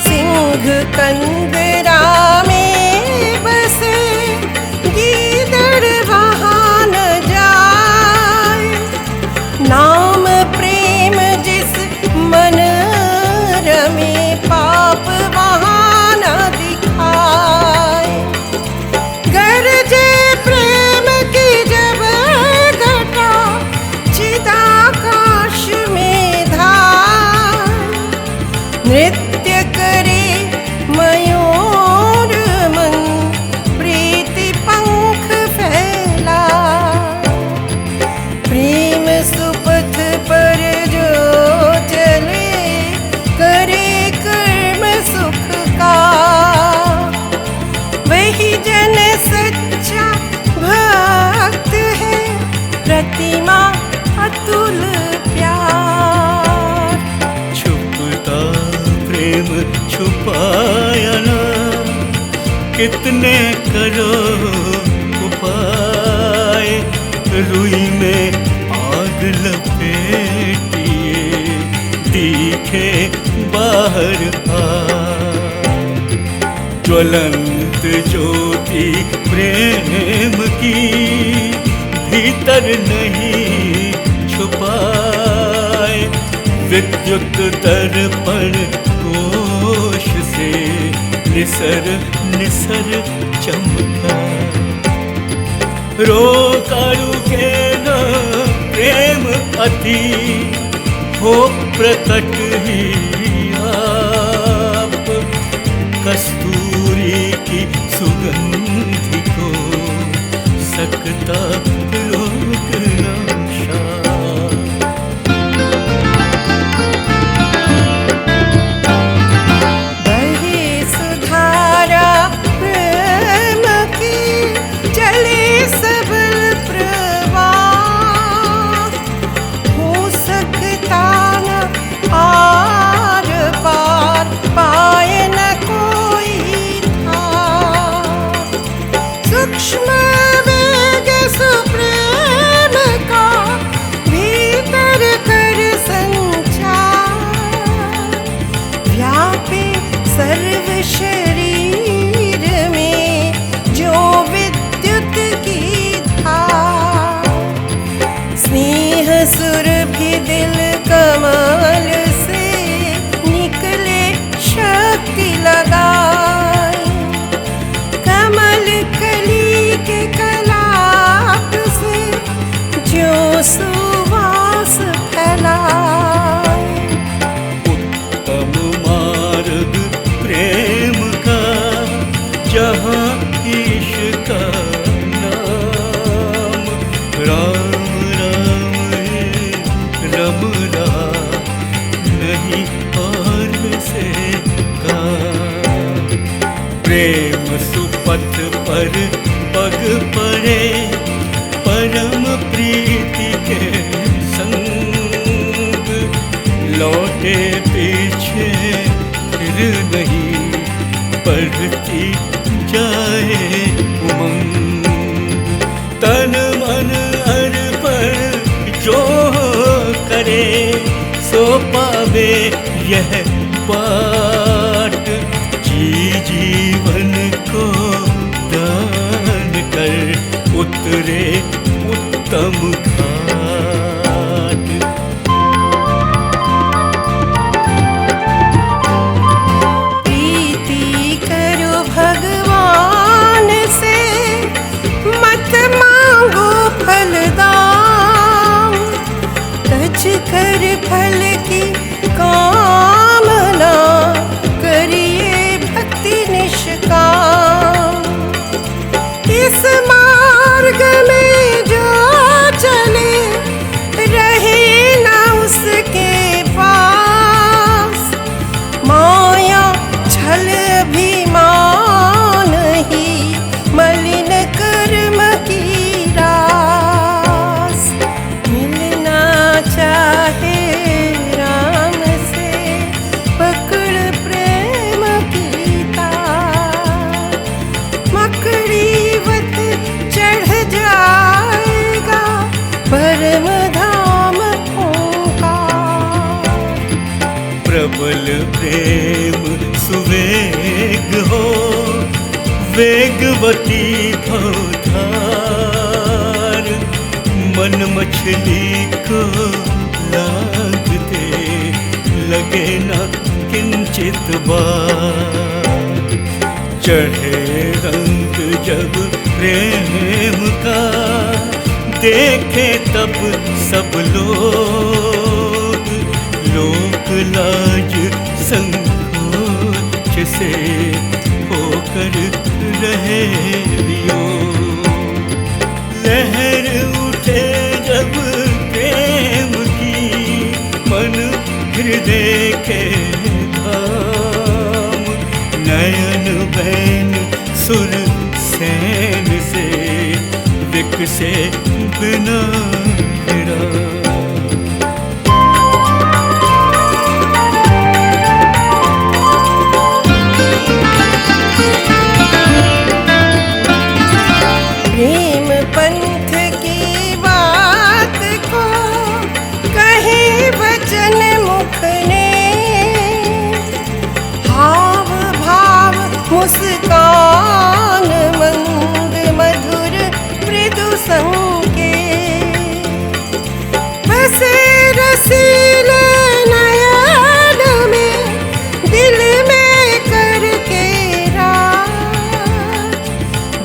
सिंह कंदरा में बसे, गीदड़ वहाँ न जाए, नाम प्रेम जिस मन रमे, पाप वहाँ न दिखाए। गरजे प्रेम की जब घटा, चिदाकाश में धार, नृत्य करे मयूर मन, प्रीति पंख फैला। प्रेम सुपथ पर जो चले, करे कर्म सुख का, वही जन सच्चा भक्त है, प्रतिमा अतुल प्यार। छुपता प्रेम छुपाया ना, कितने करो उपाय, रुई में आग लपेटिए, दिखे बाहर आए। ज्वलंत ज्योति प्रेम की, भीतर नहीं छुपाए, विद्युत दर्पण कोश से, निसर निसर चमका। रोका रुके न प्रेम अति, हो प्रकट ही आप, कस्तूरी की सुगंधि को सकता रोक न सुवास फैलाए। उत्तम मार्ग प्रेम का जहाँ ईश का नाम, राम राम रम रहा नहीं और से का। प्रेम सुपथ पर पग पड़े परम प्रीति के संग, लौटे पीछे फिर नहीं बढ़ती जाए उमंग। तन मन अर्पण जो करे सो पावे यह बाट, जीवन को दान कर उतरे उत्तम घाट। प्रीति करो भगवान से, मत मांगो फलदान, तज कर फल की कामना, करिए भक्ति निष्काम। इस मार्ग में जो चले रहे ना उसके पास, माया छल अभिमान ही मलिन कर्म की रास। मिलना चाहे राम से पकड़ प्रेम की तार, मकड़ी वत चढ़ जाएगा परम धाम ओंकार। प्रबल प्रेम सुवेग हो, वेगवती भवधार, मन मछली को लाग दे लगे न किंचित बार। चढ़े रंग जब प्रेम का देखे तब सब लोग, लोक लाज संकोच से होकर रहे वियोग। लहर उठे जब प्रेम की मन हृदय के धाम, नयन बैन सुर सैन से विकसे बिना विराम। प्रेम पंथ की बात को कहे वचन मुख ने, हाव भाव मुस्कान मंद मधुर मृदु संके, बसे रसीले नयन में दिल में करके राज,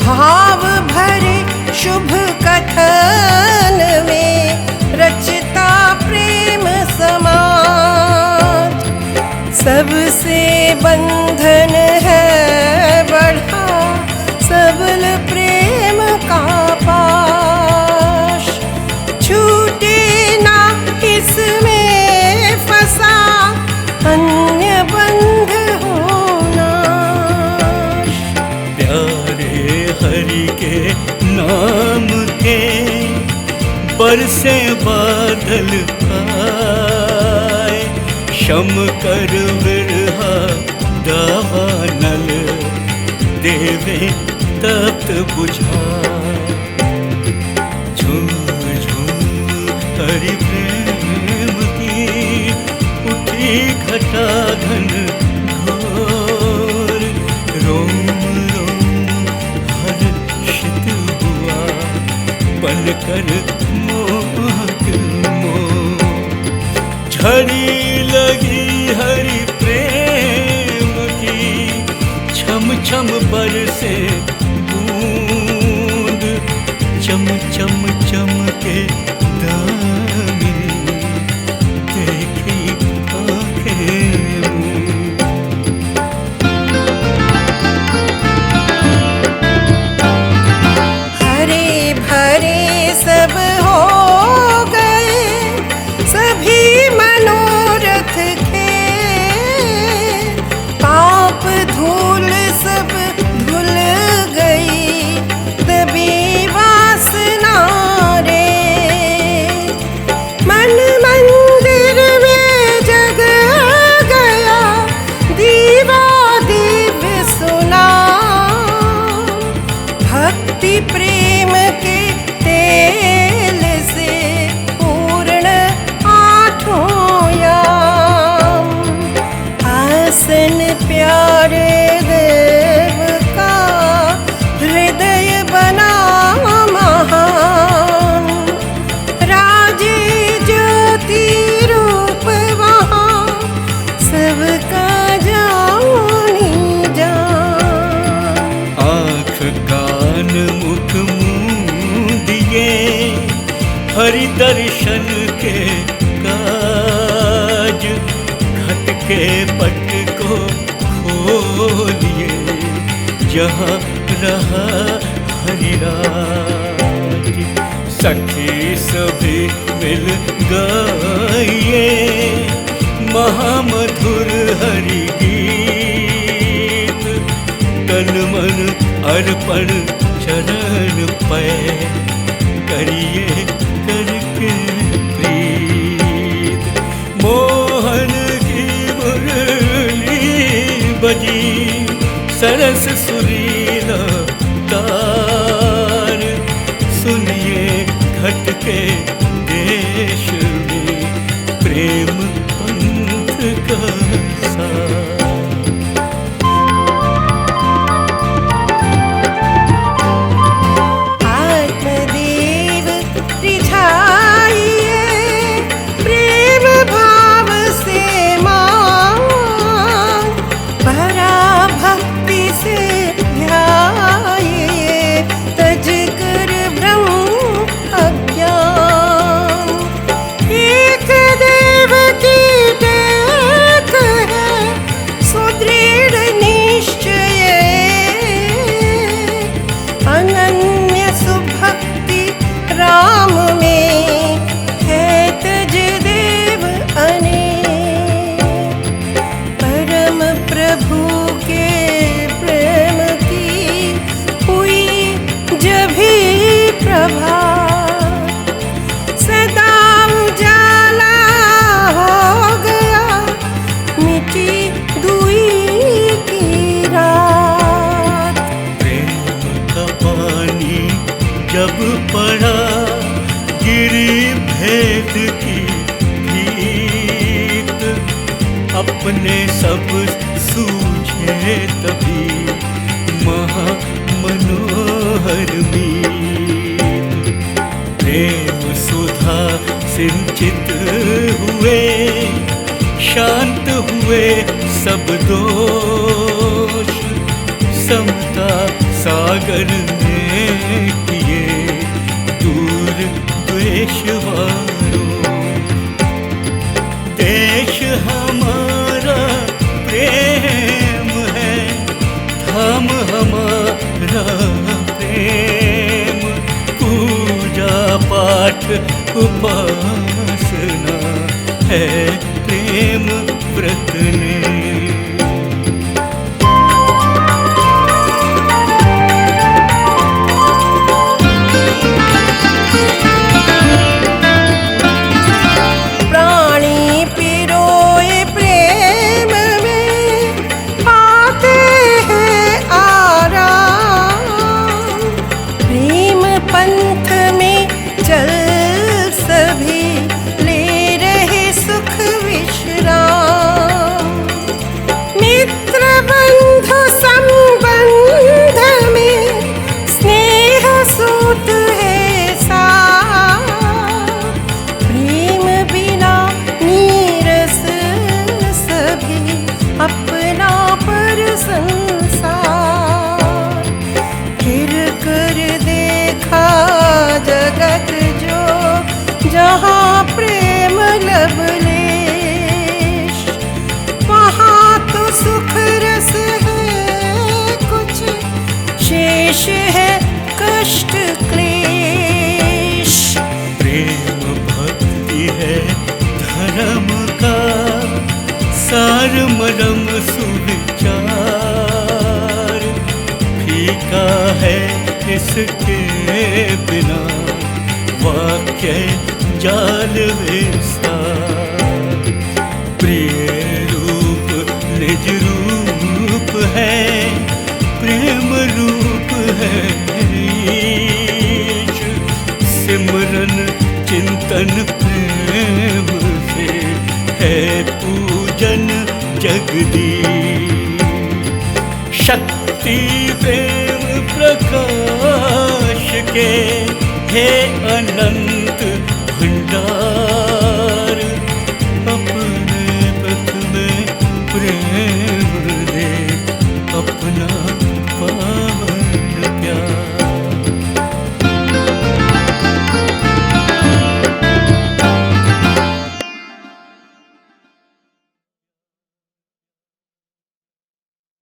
भाव भरे शुभ कथन में रचता प्रेम समाज। सबसे बंधन है बढ़ा सबल प्रेम का पाश, छूटे ना इसमें फंसा अन्य बंध होना। प्यारे हरि के नाम के बरसे बादल आए, शम कर विरहा दावानल देवे तप्त बुझा। झुम झुम हरि प्रेम की उठी घटा घन घोर, रोम रोम हर्षित हुआ पल कर मोहक मोह। झड़ी लगी हरि प्रेम की छम छम बरसे बूंद, चम चम चम के दाग दर्शन के काज घट के पट को खोलिए, जहाँ रहा हरिराज। सखी सभी मिल गाइए महामधुर हरि गीत, तन मन अर्पण चरण पे करिए करके प्रीत। मोहन की मुरली बजी सरस सुरीला तार, सुनिए घट के देश में प्रेम पंथ का सार। आत्मदेव रिझाइए प्रेम भाव से मान, भरा भक्ति से ध्याइए तज कर ब्रह्म अज्ञान। एक देव की टेक है सुदृढ़ निश्चय, अनन्य सुभक्ति राम में है तज देव अनेक। परम प्रभु के प्रेम की हुई जब भी प्रभा, सदा उजाला हो गया मिटी दुई की रात। प्रेम का पानी जब पड़ा गिरी भेद की भीत, अपने सब सूझे तभी महा मनोहर मीत। प्रेम सुधा सिंचित हुए, शांत हुए सब दोष, समता सागर में किए दूर द्वेष वारों। देश हमारा प्रेम है, धाम हमारा प्रेम, पूजा पाठ उपासना है प्रेम व्रत ने। प्राणी पिरोए प्रेम में पाते हैं आराम, प्रेम पंथ में चल सभी ले रहे सुख विश्राम। मित्र बंधु संबंध में स्नेह सूत है साथ, प्रेम बिना नीरस सभी अपना पर संसार। फिर कर देखा जगत जो जहाँ प्रेम लवलेश, वहाँ तो सुख रस है कुछ, शेष है कष्ट क्लेश। प्रेम भक्ति है धर्म का सार मरम सुविचार, फीका है इसके बिना वाक्य जाल विस्तार। प्रिय रूप निज रूप है, प्रेम रूप है ईश। सिमरन चिंतन प्रेम से है पूजन जगदीश। शक्ति प्रेम प्रकाश के हे अनंत